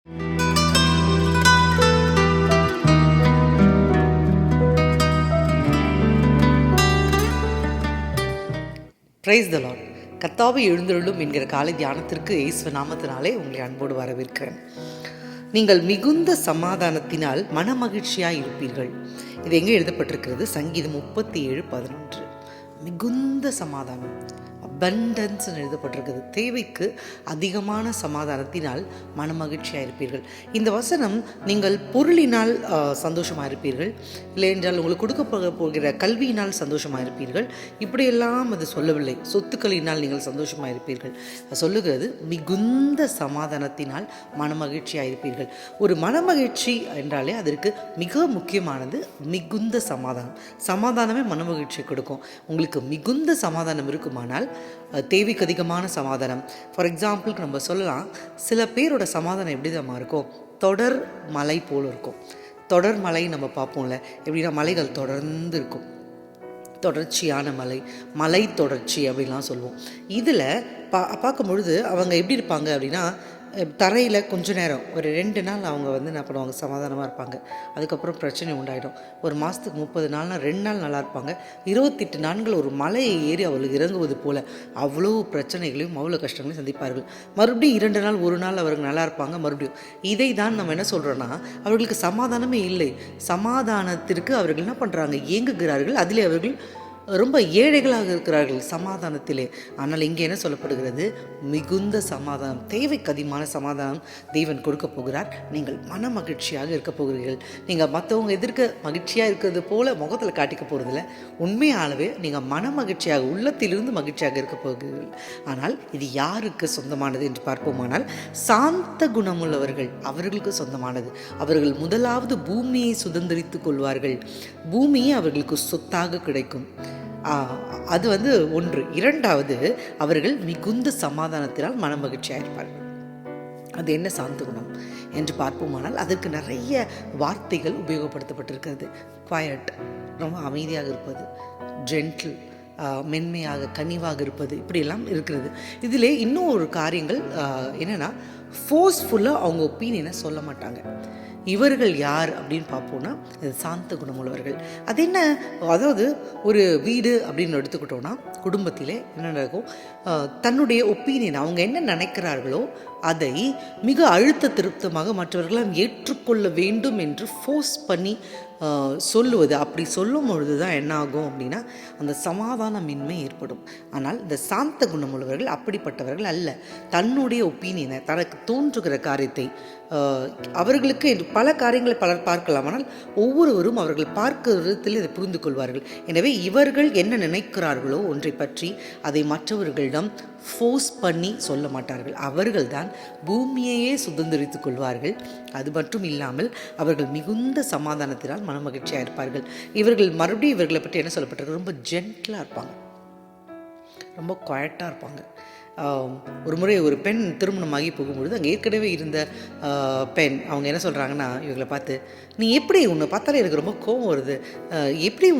Praise the Lord. கர்த்தாவே எழுந்தருளும் என்கிற காலை தியானத்திற்கு இயேசு நாமத்தினாலே உங்களை அன்போடு வரவேற்கிறேன். நீங்கள் மிகுந்த சமாதானத்தினால் மனமகிழ்ச்சியாய் இருப்பீர்கள். இது எங்கே எழுதப்பட்டிருக்கிறது? சங்கீதம் 37:11. மிகுந்த சமாதானம், அபண்டன்ஸ் எழுதப்பட்டிருக்கிறது. தேவைக்கு அதிகமான சமாதானத்தினால் மனமகிழ்ச்சியாக இருப்பீர்கள். இந்த வசனம் நீங்கள் பொருளினால் சந்தோஷமாக இருப்பீர்கள், இல்லை என்றால் உங்களுக்கு கொடுக்க போகிற கல்வியினால் சந்தோஷமாக இருப்பீர்கள், இப்படியெல்லாம் அது சொல்லவில்லை. சொத்துக்களினால் நீங்கள் சந்தோஷமாக இருப்பீர்கள். சொல்லுகிறது மிகுந்த சமாதானத்தினால் மனமகிழ்ச்சியாக இருப்பீர்கள். ஒரு மனமகிழ்ச்சி என்றாலே அதற்கு மிக முக்கியமானது மிகுந்த சமாதானம். சமாதானமே மனமகிழ்ச்சியை கொடுக்கும். உங்களுக்கு மிகுந்த சமாதானம் இருக்குமானால் தேவைக்கு அதிகமான சமாதானம். ஃபார் எக்ஸாம்பிளுக்கு நம்ம சொல்லலாம், சில பேரோட சமாதானம் எப்படி தான் இருக்கும்? தொடர் மலை போல் இருக்கும். தொடர் மலை நம்ம பார்ப்போம்ல, எப்படின்னா மலைகள் தொடர்ந்து இருக்கும், தொடர்ச்சியான மலை தொடர்ச்சி அப்படின்லாம் சொல்லுவோம். இதில் பார்க்கும் பொழுது அவங்க எப்படி இருப்பாங்க அப்படின்னா, தரையில் கொஞ்ச நேரம் ஒரு 2 நாள் அவங்க என்ன பண்ணுவாங்க, சமாதானமாக இருப்பாங்க. அதுக்கப்புறம் பிரச்சனை உண்டாயிடும். ஒரு மாதத்துக்கு 30 நாள்னா 2 நாள் நல்லா இருப்பாங்க. 28 நாட்கள் ஒரு மலையை ஏறி அவளுக்கு இறங்குவது போல் அவ்வளோ பிரச்சனைகளையும் அவ்வளோ கஷ்டங்களையும் சந்திப்பார்கள். மறுபடியும் 2 நாள் 1 நாள் அவர்கள் நல்லா இருப்பாங்க. மறுபடியும் இதை தான் நம்ம என்ன சொல்கிறோன்னா, அவர்களுக்கு சமாதானமே இல்லை. சமாதானத்திற்கு அவர்கள் என்ன பண்ணுறாங்க, ஏங்குகிறார்கள். அதிலே அவர்கள் ரொம்ப ஏழைகளாக இருக்கிறார்கள் சமாதானத்திலே. ஆனால் இங்கே என்ன சொல்லப்படுகிறது? மிகுந்த சமாதானம், தேவைக்கு அதிகமான சமாதானம் தேவன் கொடுக்க போகிறார். நீங்கள் மன மகிழ்ச்சியாக இருக்க போகிறீர்கள். நீங்கள் மற்றவங்க எதிர்க்க மகிழ்ச்சியாக இருக்கிறது போல முகத்தில் காட்டிக்க போகிறதில்ல. உண்மையாகவே நீங்கள் மன மகிழ்ச்சியாக, உள்ளத்திலிருந்து மகிழ்ச்சியாக இருக்க போகிறீர்கள். ஆனால் இது யாருக்கு சொந்தமானது என்று பார்ப்போமானால், சாந்த குணமுள்ளவர்கள் அவர்களுக்கு சொந்தமானது. அவர்கள் முதலாவது பூமியை சுதந்திரித்துக் கொள்வார்கள். பூமியே அவர்களுக்கு சொத்தாக கிடைக்கும். அது ஒன்று. இரண்டாவது, அவர்கள் மிகுந்த சமாதானத்தினால் மனமகிழ்ச்சியாக இருப்பார்கள். அது என்ன சாந்த குணம் என்று பார்ப்போமானால், அதற்கு நிறைய வார்த்தைகள் உபயோகப்படுத்தப்பட்டிருக்கிறது. குவாய்ட், ரொம்ப அமைதியாக இருப்பது, ஜென்டில், மென்மையாக கனிவாக இருப்பது, இப்படியெல்லாம் இருக்கிறது. இதிலே இன்னும் ஒரு காரியங்கள் என்னென்னா, ஃபோர்ஸ்ஃபுல்லாக அவங்க ஒப்பீனியனை சொல்ல மாட்டாங்க. இவர்கள் யார் அப்படின்னு பார்ப்போன்னா, சாந்த குணமுள்ளவர்கள். அது என்ன, அதாவது ஒரு வீடு அப்படின்னு எடுத்துக்கிட்டோன்னா, குடும்பத்திலே என்ன நடக்கும், தன்னுடைய ஒப்பீனியன், அவங்க என்ன நினைக்கிறார்களோ அதை மிக அழுத்த திருப்தமாக மற்றவர்களால் ஏற்றுக்கொள்ள வேண்டும் என்று ஃபோர்ஸ் பண்ணி சொல்லுவது. அப்படி சொல்லும் பொழுது தான் என்ன ஆகும் அப்படின்னா, அந்த சமாதானமின்மை ஏற்படும். ஆனால் இந்த சாந்த குணமுள்ளவர்கள் அப்படிப்பட்டவர்கள் அல்ல. தன்னுடைய ஒப்பீனியனை, தனக்கு தோன்றுகிற காரியத்தை, அவர்களுக்கு பல காரியங்களை பலர் பார்க்கலாம், ஆனால் ஒவ்வொருவரும் அவர்கள் பார்க்கிற விதத்தில் இதை புரிந்து கொள்வார்கள். எனவே இவர்கள் என்ன நினைக்கிறார்களோ ஒன்றை பற்றி அதை மற்றவர்களிடம் ஃபோர்ஸ் பண்ணி சொல்ல மாட்டார்கள். அவர்கள்தான் பூமியையே சுதந்திரித்துக் கொள்வார்கள். அது மட்டும் இல்லாமல் அவர்கள் மிகுந்த சமாதானத்தினால் மனமகிழ்ச்சியாக இருப்பார்கள். மறுபடியும் இவர்களை பற்றி என்ன சொல்லப்பட்டிருக்கு? ரொம்ப ஜென்டிலாக இருப்பாங்க, ரொம்ப குவாய்ட்டாக இருப்பாங்க. ஒரு முறை ஒரு பெண் திருமணமாகி போகும்பொழுது அங்கே ஏற்கனவே இருந்த பெண் அவங்க என்ன சொல்கிறாங்கன்னா, இவங்களை பார்த்து, நீ எப்படி, உன்னை பார்த்தாலே எனக்கு ரொம்ப கோவம் வருது, எப்படி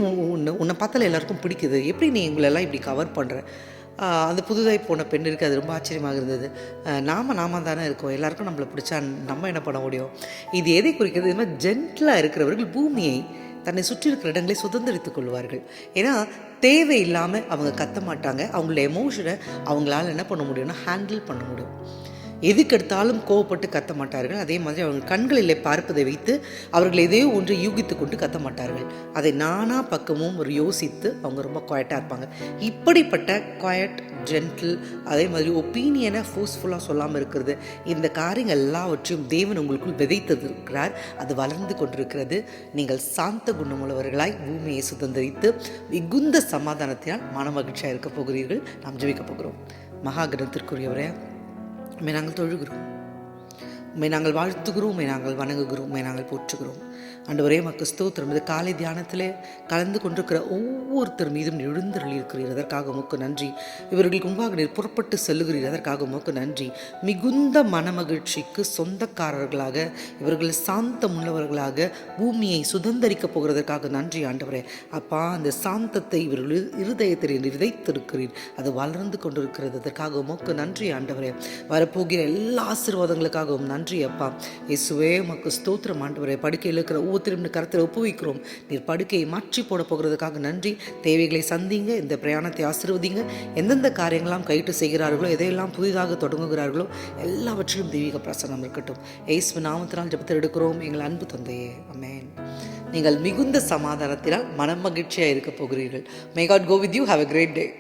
உன்னை பார்த்தாலே எல்லாருக்கும் பிடிக்குது, எப்படி நீ இவங்களெல்லாம் இப்படி கவர் பண்ணுற? அந்த புதுதாய் போன பெண்ணிற்கு அது ரொம்ப ஆச்சரியமாக இருந்தது. நாம தானே இருக்கோம், எல்லாருக்கும் நம்மளை பிடிச்சா நம்ம என்ன பண்ண முடியும்? இது எதை குறிக்கிறது? இது மாதிரி ஜென்டிலாக இருக்கிறவர்கள் பூமியை, தன்னை சுற்றி இருக்கிற இடங்களை சுதந்திரித்துக் கொள்வார்கள். ஏன்னா தேவையில்லாமல் அவங்க கத்த மாட்டாங்க. அவங்களோட எமோஷனை அவங்களால என்ன பண்ண முடியும்னா ஹேண்டில் பண்ண முடியும். எதுக்கெடுத்தாலும் கோவப்பட்டு கத்த மாட்டார்கள். அதே மாதிரி அவங்க கண்களில் பார்ப்பதை வைத்து அவர்கள் எதையோ ஒன்று யூகித்து கொண்டு கத்த மாட்டார்கள். அதை நானா பக்கமும் ஒரு யோசித்து அவங்க ரொம்ப குவாய்ட்டாக இருப்பாங்க. இப்படிப்பட்ட குவாய்ட், ஜென்டில், அதே மாதிரி ஒப்பீனியனை ஃபோர்ஸ்ஃபுல்லாக சொல்லாமல் இருக்கிறது, இந்த காரியங்கள் எல்லாவற்றையும் தேவன் உங்களுக்குள் விதைத்திருக்கிறார். அது வளர்ந்து கொண்டிருக்கிறது. நீங்கள் சாந்த குணமுள்ளவர்களாய் பூமியை சுதந்திரித்து மிகுந்த சமாதானத்தினால் மனமகிழ்ச்சியாக இருக்க போகிறீர்கள். நாம் ஜெபிக்க போகிறோம். மகா கிரகத்திற்குரியவரே, உம்மை நாங்கள் தொழுகிறோம், உம்மை நாங்கள் வாழ்த்துகிறோம், உம்மை நாங்கள் வணங்குகிறோம், உம்மை நாங்கள் போற்றுகிறோம். ஆண்டவரே, மக்கு ஸ்தோத்திரம். இது காலை தியானத்திலே கலந்து கொண்டிருக்கிற ஒவ்வொருத்தர் மீதும் எழுந்தருளி இருக்கிறீர், அதற்காக உமக்கு நன்றி. இவர்களுக்கு முன்பாக நீர் புறப்பட்டு செல்லுகிறீர், அதற்காக உமக்கு நன்றி. மிகுந்த மனமகிழ்ச்சிக்கு சொந்தக்காரர்களாக, இவர்கள் சாந்தம் உள்ளவர்களாக பூமியை சுதந்திரிக்கப் போகிறதற்காக நன்றி ஆண்டவரே. அப்பா, அந்த சாந்தத்தை இவர்கள் இருதயத்தில் விதைத்திருக்கிறீர், அது வளர்ந்து கொண்டிருக்கிறது. அதற்காக உமக்கு நன்றி ஆண்டவரே. வரப்போகிற எல்லா ஆசீர்வாதங்களுக்காகவும் நன்றி நன்றி அப்பா. இயேசுவே உமக்கு ஸ்தோத்திரம் ஆண்டவரே. படுக்கையில் இருக்கிற ஒவ்வொருத்தரும் கருத்தில் ஒப்புவிக்கிறோம். நீர் படுக்கையை மாற்றி போட போகிறதுக்காக நன்றி. தேவைகளை சந்திங்க, இந்த பிரயாணத்தை ஆசீர்வதிங்க. எந்தெந்த காரியங்களாம் கைட்டு செய்கிறார்களோ, எதையெல்லாம் புதிதாக தொடங்குகிறார்களோ எல்லாவற்றிலும் தெய்வீக பிரசன்னம் இருக்கட்டும். இயேசு நாமத்தினால் ஜெபத்தை எடுக்கிறோம் எங்கள் அன்பு தந்தையே, ஆமென். நீங்கள் மிகுந்த சமாதானத்தினால் மனமகிழ்ச்சியாக இருக்க போகிறீர்கள். May God go with you. Have a great day.